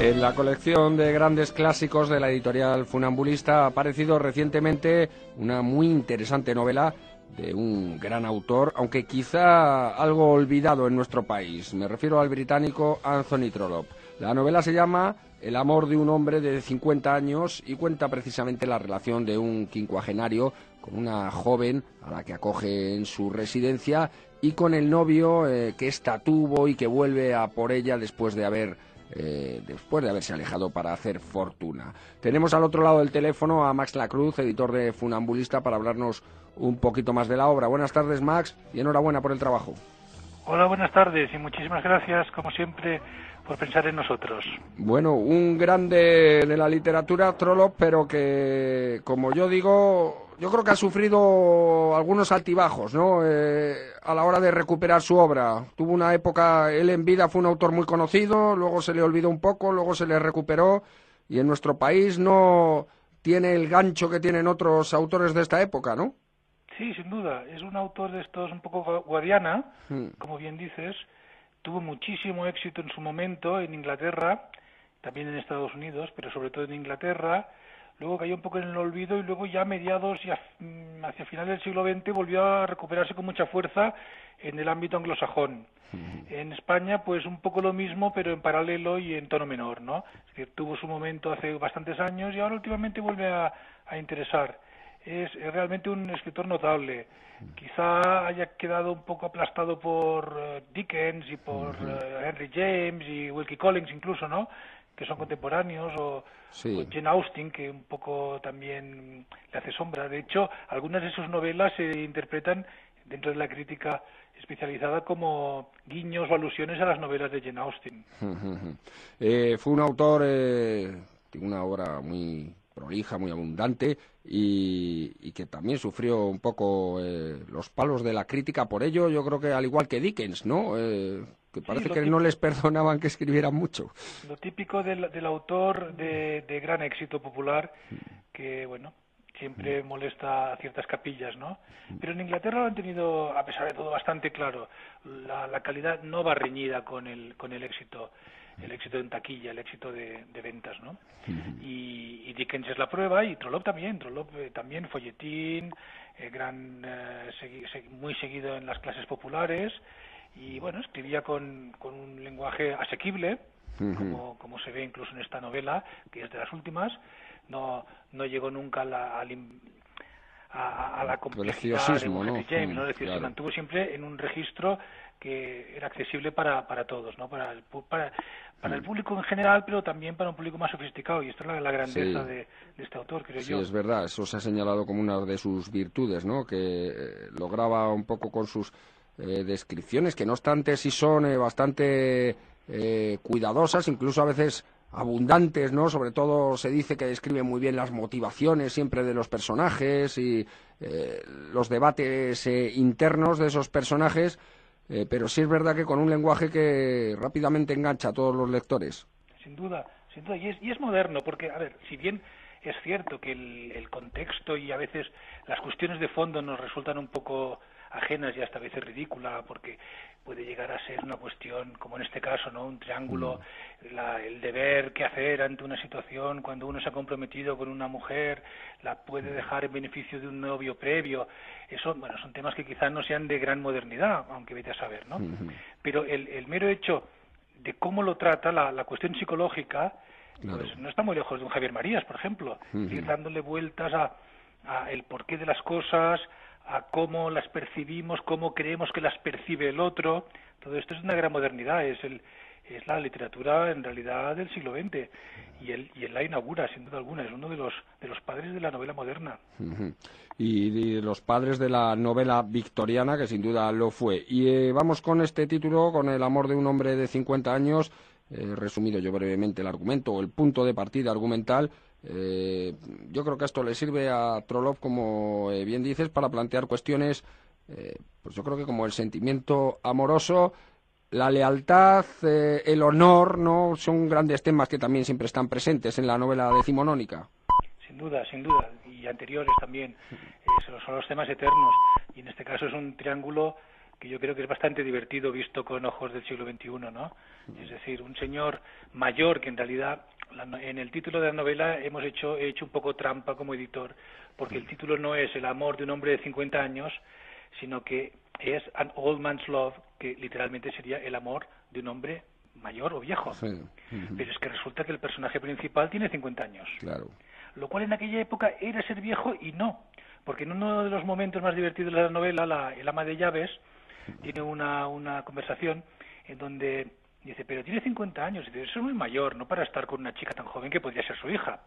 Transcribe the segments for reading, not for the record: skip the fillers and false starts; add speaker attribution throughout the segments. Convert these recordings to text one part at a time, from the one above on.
Speaker 1: En la colección de grandes clásicos de la editorial Funambulista ha aparecido recientemente una muy interesante novela de un gran autor, aunque quizá algo olvidado en nuestro país. Me refiero al británico Anthony Trollope. La novela se llama El amor de un hombre de 50 años y cuenta precisamente la relación de un quincuagenario con una joven a la que acoge en su residencia y con el novio que ésta tuvo y que vuelve a por ella después de haberse alejado para hacer fortuna. Tenemos al otro lado del teléfono a Max Lacruz, editor de Funambulista, para hablarnos un poquito más de la obra. Buenas tardes, Max, y enhorabuena por el trabajo.
Speaker 2: Hola, buenas tardes y muchísimas gracias, como siempre, por pensar en nosotros.
Speaker 1: Bueno, un grande de la literatura, Trollope, pero que, como yo digo, yo creo que ha sufrido algunos altibajos, ¿no? A la hora de recuperar su obra. Tuvo una época, él en vida fue un autor muy conocido, luego se le olvidó un poco, luego se le recuperó, y en nuestro país no tiene el gancho que tienen otros autores de esta época, ¿no?
Speaker 2: Sí, sin duda. Es un autor de estos un poco guadiana, como bien dices. Tuvo muchísimo éxito en su momento en Inglaterra, también en Estados Unidos, pero sobre todo en Inglaterra. Luego cayó un poco en el olvido y luego ya a mediados y hacia finales del siglo XX volvió a recuperarse con mucha fuerza en el ámbito anglosajón. En España, pues un poco lo mismo, pero en paralelo y en tono menor, ¿no? Es decir, tuvo su momento hace bastantes años y ahora últimamente vuelve a interesar. Es realmente un escritor notable. Quizá haya quedado un poco aplastado por Dickens y por Henry James y Wilkie Collins incluso, ¿no?, que son contemporáneos, o Jane Austen, que un poco también le hace sombra. De hecho, algunas de sus novelas se interpretan dentro de la crítica especializada como guiños o alusiones a las novelas de Jane Austen.
Speaker 1: Fue un autor de una obra muy prolija, muy abundante, y que también sufrió un poco los palos de la crítica por ello. Yo creo que al igual que Dickens, ¿no? Que parece que no les perdonaban que escribieran mucho.
Speaker 2: Lo típico del autor de gran éxito popular, que, bueno, siempre molesta a ciertas capillas, ¿no? Pero en Inglaterra lo han tenido, a pesar de todo, bastante claro. La calidad no va reñida con el éxito en taquilla, el éxito de ventas, ¿no? Y Dickens es la prueba, y Trollope también, folletín, muy seguido en las clases populares, y bueno, escribía con un lenguaje asequible, como se ve incluso en esta novela, que es de las últimas. No llegó nunca a la complejidad de Henry James, ¿no? Es decir, se mantuvo siempre en un registro que era accesible para todos, ¿no? Para el público en general, pero también para un público más sofisticado, y esta es la grandeza de este autor, creo yo.
Speaker 1: Sí, es verdad, eso se ha señalado como una de sus virtudes, ¿no? Que lograba un poco con sus descripciones, que no obstante sí son bastante cuidadosas, incluso a veces abundantes, ¿no? Sobre todo se dice que describe muy bien las motivaciones siempre de los personajes y los debates internos de esos personajes, pero sí es verdad que con un lenguaje que rápidamente engancha a todos los lectores.
Speaker 2: Sin duda, y es moderno, porque, a ver, si bien es cierto que el contexto y a veces las cuestiones de fondo nos resultan un poco ajenas y hasta a veces ridícula, porque puede llegar a ser una cuestión, como en este caso, ¿no?, un triángulo, el deber que hacer ante una situación cuando uno se ha comprometido con una mujer, la puede dejar en beneficio de un novio previo. Eso, bueno, son temas que quizás no sean de gran modernidad, aunque vete a saber, ¿no? Pero el mero hecho de cómo lo trata, la cuestión psicológica, pues no está muy lejos de un Javier Marías, por ejemplo, ir dándole vueltas a el porqué de las cosas, a cómo las percibimos, cómo creemos que las percibe el otro. Todo esto es una gran modernidad, es la literatura en realidad del siglo XX, y él la inaugura sin duda alguna. Es uno de los padres de la novela moderna.
Speaker 1: Y de los padres de la novela victoriana, que sin duda lo fue. Y vamos con este título, con El amor de un hombre de 50 años, resumido yo brevemente el argumento o el punto de partida argumental. Yo creo que esto le sirve a Trollope, como bien dices, para plantear cuestiones, pues yo creo que como el sentimiento amoroso, la lealtad, el honor, ¿no? Son grandes temas que también siempre están presentes en la novela decimonónica.
Speaker 2: Sin duda, y anteriores también. Son los temas eternos, y en este caso es un triángulo que yo creo que es bastante divertido visto con ojos del siglo XXI, ¿no? Es decir, un señor mayor que en realidad en el título de la novela he hecho un poco trampa como editor, porque el título no es El amor de un hombre de 50 años, sino que es An Old Man's Love, que literalmente sería el amor de un hombre mayor o viejo.
Speaker 1: Sí.
Speaker 2: Pero es que resulta que el personaje principal tiene 50 años.
Speaker 1: Claro.
Speaker 2: Lo cual en aquella época era ser viejo y no. Porque en uno de los momentos más divertidos de la novela, el ama de llaves tiene una conversación en donde dice, pero tiene 50 años, y dice, eso es muy mayor, no para estar con una chica tan joven que podría ser su hija.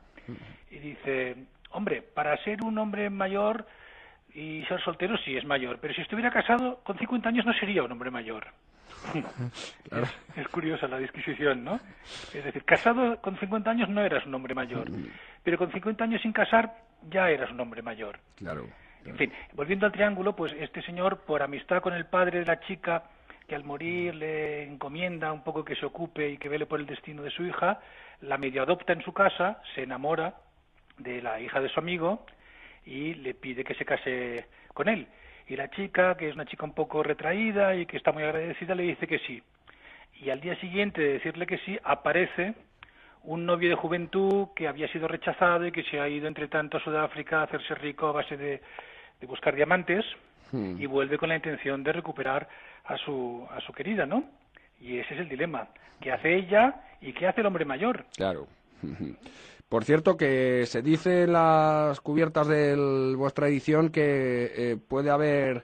Speaker 2: Y dice, hombre, para ser un hombre mayor y ser soltero sí es mayor, pero si estuviera casado con 50 años no sería un hombre mayor. Claro. Es curiosa la disquisición, ¿no? Es decir, casado con 50 años no eras un hombre mayor, pero con 50 años sin casar ya eras un hombre mayor.
Speaker 1: Claro.
Speaker 2: En fin, volviendo al triángulo, pues este señor, por amistad con el padre de la chica, que al morir le encomienda un poco que se ocupe y que vele por el destino de su hija, la medio adopta en su casa, se enamora de la hija de su amigo y le pide que se case con él. Y la chica, que es una chica un poco retraída y que está muy agradecida, le dice que sí. Y al día siguiente de decirle que sí, aparece un novio de juventud que había sido rechazado y que se ha ido entre tanto a Sudáfrica a hacerse rico a base de buscar diamantes, y vuelve con la intención de recuperar a su querida, ¿no? Y ese es el dilema. ¿Qué hace ella y qué hace el hombre mayor?
Speaker 1: Claro. Por cierto, que se dice en las cubiertas de vuestra edición que puede haber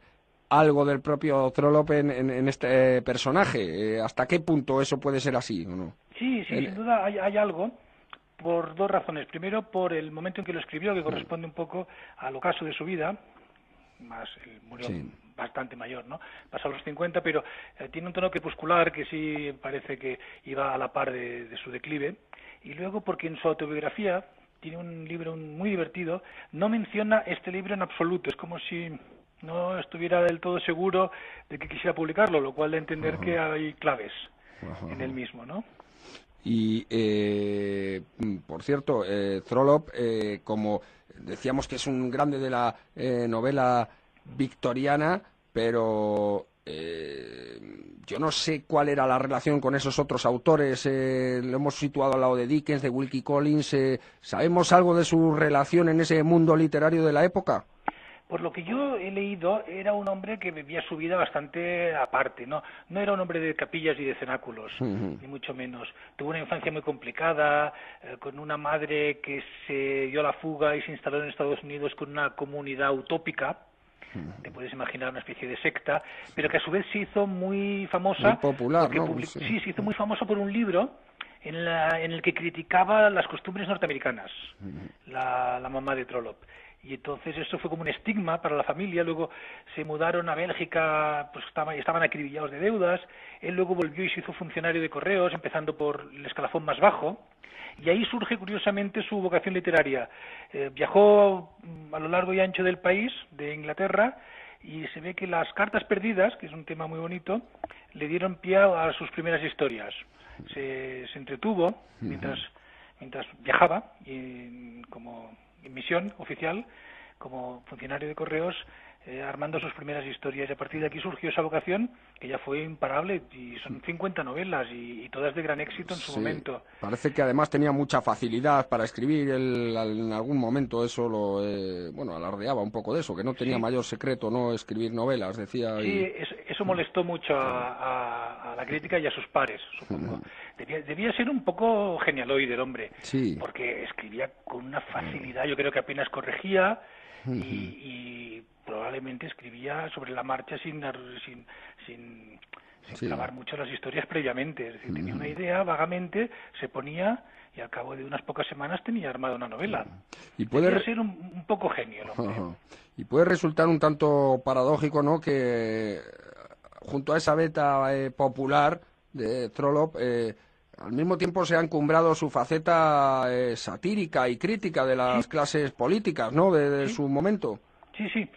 Speaker 1: algo del propio Trollope en este personaje. ¿Hasta qué punto eso puede ser así o no?
Speaker 2: Sí, sin duda hay algo, por dos razones. Primero, por el momento en que lo escribió, que corresponde un poco al ocaso de su vida. Más murió bastante mayor, ¿no? Pasa los 50, pero tiene un tono crepuscular que sí parece que iba a la par de su declive. Y luego porque en su autobiografía tiene un libro muy divertido, no menciona este libro en absoluto, es como si no estuviera del todo seguro de que quisiera publicarlo, lo cual da a entender que hay claves en él mismo, ¿no?
Speaker 1: Y, por cierto, Trollope, como decíamos que es un grande de la novela victoriana, pero yo no sé cuál era la relación con esos otros autores. Lo hemos situado al lado de Dickens, de Wilkie Collins. ¿Sabemos algo de su relación en ese mundo literario de la época?
Speaker 2: Por lo que yo he leído, era un hombre que vivía su vida bastante aparte, ¿no? No era un hombre de capillas y de cenáculos, ni mucho menos. Tuvo una infancia muy complicada, con una madre que se dio la fuga y se instaló en Estados Unidos con una comunidad utópica. Te puedes imaginar una especie de secta, pero que a su vez se hizo muy famosa.
Speaker 1: Muy popular, ¿no?
Speaker 2: Sí, se hizo muy famosa por un libro en el que criticaba las costumbres norteamericanas, la mamá de Trollope. Y entonces eso fue como un estigma para la familia. Luego se mudaron a Bélgica, pues estaban acribillados de deudas. Él luego volvió y se hizo funcionario de correos, empezando por el escalafón más bajo. Y ahí surge curiosamente su vocación literaria. Viajó a lo largo y ancho del país, de Inglaterra, y se ve que las cartas perdidas, que es un tema muy bonito, le dieron pie a sus primeras historias. Se entretuvo mientras viajaba como en misión oficial, como funcionario de correos, armando sus primeras historias, y a partir de aquí surgió esa vocación que ya fue imparable, y son 50 novelas y todas de gran éxito en su momento.
Speaker 1: Parece que además tenía mucha facilidad para escribir. En algún momento eso lo alardeaba un poco de eso, que no tenía mayor secreto no escribir novelas, decía.
Speaker 2: Sí, eso molestó mucho a la crítica y a sus pares, supongo. Debía ser un poco genialoide el hombre, porque escribía con una facilidad, yo creo que apenas corregía, y probablemente escribía sobre la marcha sin clavar mucho las historias previamente. Es decir, tenía una idea vagamente, se ponía y al cabo de unas pocas semanas tenía armada una novela. Y puede ser un poco genio el hombre.
Speaker 1: Y puede resultar un tanto paradójico, ¿no?, que junto a esa beta popular de Trollope, al mismo tiempo se ha encumbrado su faceta satírica y crítica de las clases políticas, ¿no?, de su momento.
Speaker 2: Sí,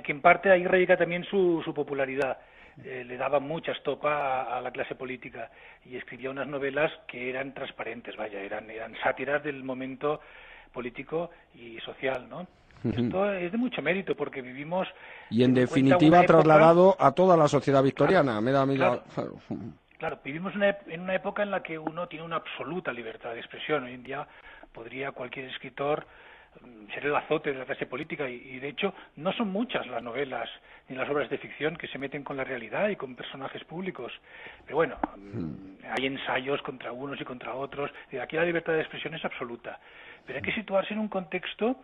Speaker 2: que en parte ahí radica también su popularidad. Le daba mucha estopa a la clase política y escribía unas novelas que eran transparentes, eran sátiras del momento político y social, ¿no? Esto es de mucho mérito porque vivimos...
Speaker 1: Y en definitiva trasladado a toda la sociedad victoriana.
Speaker 2: Claro, vivimos en una época en la que uno tiene una absoluta libertad de expresión. Hoy en día podría cualquier escritor ser el azote de la clase política y de hecho no son muchas las novelas ni las obras de ficción que se meten con la realidad y con personajes públicos. Pero bueno, hay ensayos contra unos y contra otros. Aquí la libertad de expresión es absoluta. Pero hay que situarse en un contexto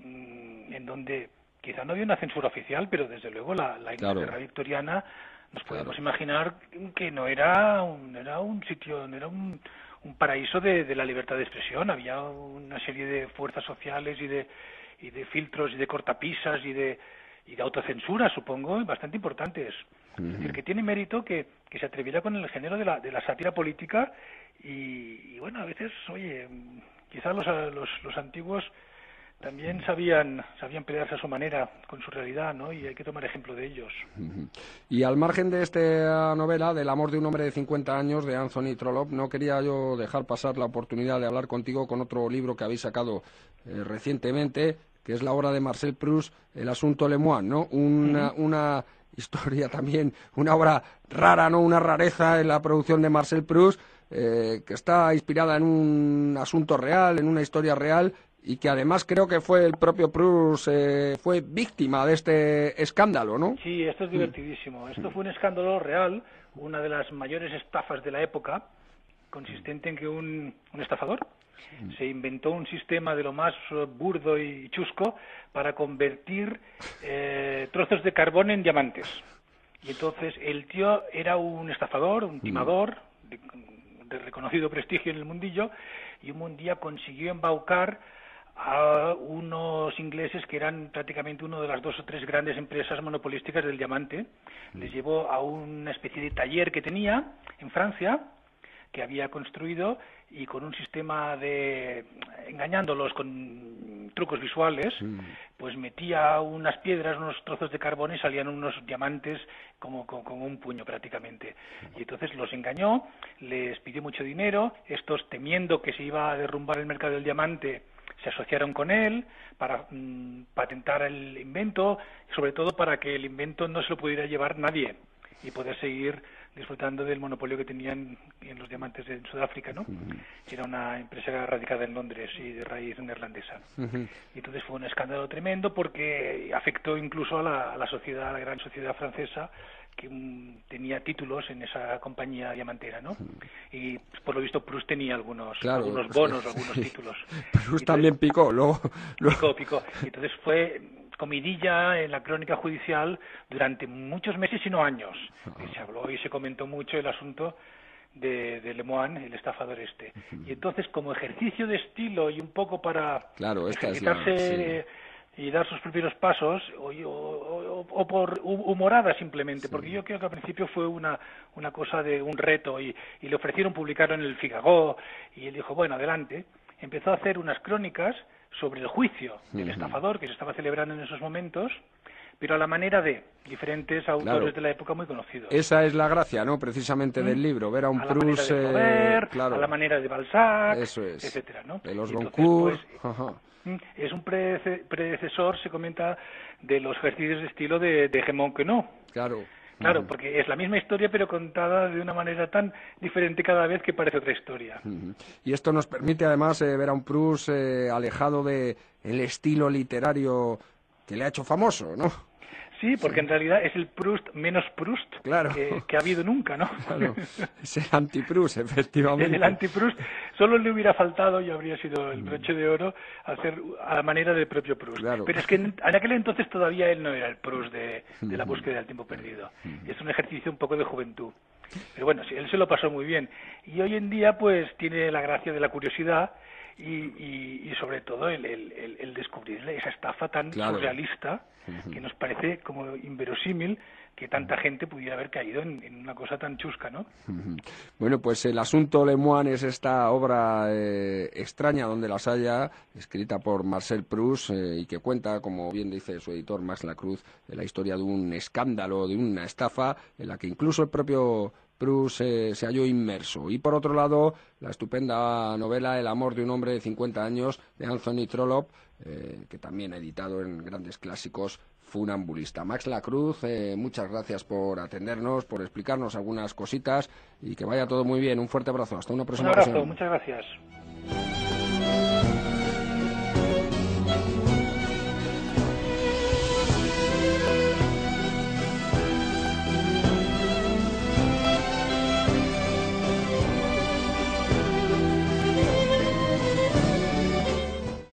Speaker 2: en donde quizá no había una censura oficial, pero desde luego la Inglaterra victoriana nos podemos imaginar que no era un sitio, no era un paraíso de la libertad de expresión. Había una serie de fuerzas sociales y de filtros y de cortapisas y de autocensura, supongo, bastante importantes. Es decir, que tiene mérito que se atreviera con el género de la sátira política y bueno, a veces, oye, quizás los antiguos también sabían pelearse a su manera con su realidad, ¿no? Y hay que tomar ejemplo de ellos.
Speaker 1: Y al margen de esta novela, del amor de un hombre de 50 años, de Anthony Trollope, no quería yo dejar pasar la oportunidad de hablar contigo con otro libro que habéis sacado recientemente, que es la obra de Marcel Proust, El asunto Lemoine, ¿no? Una historia también, una obra rara, ¿no? Una rareza en la producción de Marcel Proust, que está inspirada en un asunto real, en una historia real, y que además creo que fue el propio Proust, fue víctima de este escándalo, ¿no?
Speaker 2: Sí, esto es divertidísimo. Esto fue un escándalo real, una de las mayores estafas de la época, consistente en que un estafador se inventó un sistema de lo más burdo y chusco para convertir trozos de carbón en diamantes. Y entonces el tío era un estafador, un timador de reconocido prestigio en el mundillo, y un día consiguió embaucar a unos ingleses que eran prácticamente una de las 2 o 3 grandes empresas monopolísticas del diamante. Les llevó a una especie de taller que tenía en Francia, que había construido, y con un sistema de engañándolos con trucos visuales, pues metía unas piedras, unos trozos de carbón y salían unos diamantes como un puño prácticamente. Y entonces los engañó, les pidió mucho dinero, estos, temiendo que se iba a derrumbar el mercado del diamante, se asociaron con él para patentar el invento, sobre todo para que el invento no se lo pudiera llevar nadie y poder seguir disfrutando del monopolio que tenían en los diamantes en Sudáfrica, ¿no? Era una empresa radicada en Londres y de raíz neerlandesa. Y entonces fue un escándalo tremendo porque afectó incluso a la sociedad, a la gran sociedad francesa, que tenía títulos en esa compañía diamantera, ¿no? Y pues, por lo visto Proust tenía algunos bonos, algunos títulos.
Speaker 1: Proust también picó, luego...
Speaker 2: Picó. Y entonces fue comidilla en la crónica judicial durante muchos meses y no años. Se habló y se comentó mucho el asunto de Lemoine, el estafador este. Y entonces, como ejercicio de estilo y un poco para ejercitarse y dar sus primeros pasos, o por humorada simplemente, porque yo creo que al principio fue una cosa de un reto y le ofrecieron publicarlo en el Figaro y él dijo, bueno, adelante. Empezó a hacer unas crónicas sobre el juicio del estafador que se estaba celebrando en esos momentos, pero a la manera de diferentes autores de la época muy conocidos.
Speaker 1: Esa es la gracia, ¿no? Precisamente del libro, ver a un Proust...
Speaker 2: A la manera de Flaubert, a la manera de Balzac, etcétera, ¿no?
Speaker 1: De los Goncourt...
Speaker 2: Es un predecesor, se comenta, de los ejercicios de estilo de Gemón que no. Claro, porque es la misma historia, pero contada de una manera tan diferente cada vez que parece otra historia.
Speaker 1: Y esto nos permite, además, ver a un Proust alejado del estilo literario que le ha hecho famoso, ¿no?
Speaker 2: Sí, porque en realidad es el Proust menos Proust que ha habido nunca, ¿no?
Speaker 1: Claro, es el anti-Proust, efectivamente.
Speaker 2: Es el anti-Proust. Solo le hubiera faltado, y habría sido el broche de oro, hacer a la manera del propio Proust. Pero es que en aquel entonces todavía él no era el Proust de la búsqueda del tiempo perdido. Es un ejercicio un poco de juventud. Pero bueno, sí, él se lo pasó muy bien. Y hoy en día, pues, tiene la gracia de la curiosidad y sobre todo el descubrir esa estafa tan surrealista que nos parece como inverosímil que tanta gente pudiera haber caído en una cosa tan chusca, ¿no?
Speaker 1: Bueno, pues el asunto Lemoine es esta obra extraña donde las haya, escrita por Marcel Proust y que cuenta, como bien dice su editor Max Lacruz, la historia de un escándalo, de una estafa en la que incluso el propio Proust se halló inmerso. Y por otro lado, la estupenda novela El amor de un hombre de 50 años de Anthony Trollope, que también ha editado en grandes clásicos, Funambulista. Max Lacruz, muchas gracias por atendernos, por explicarnos algunas cositas y que vaya todo muy bien. Un fuerte abrazo. Hasta una próxima ocasión.
Speaker 2: Muchas gracias.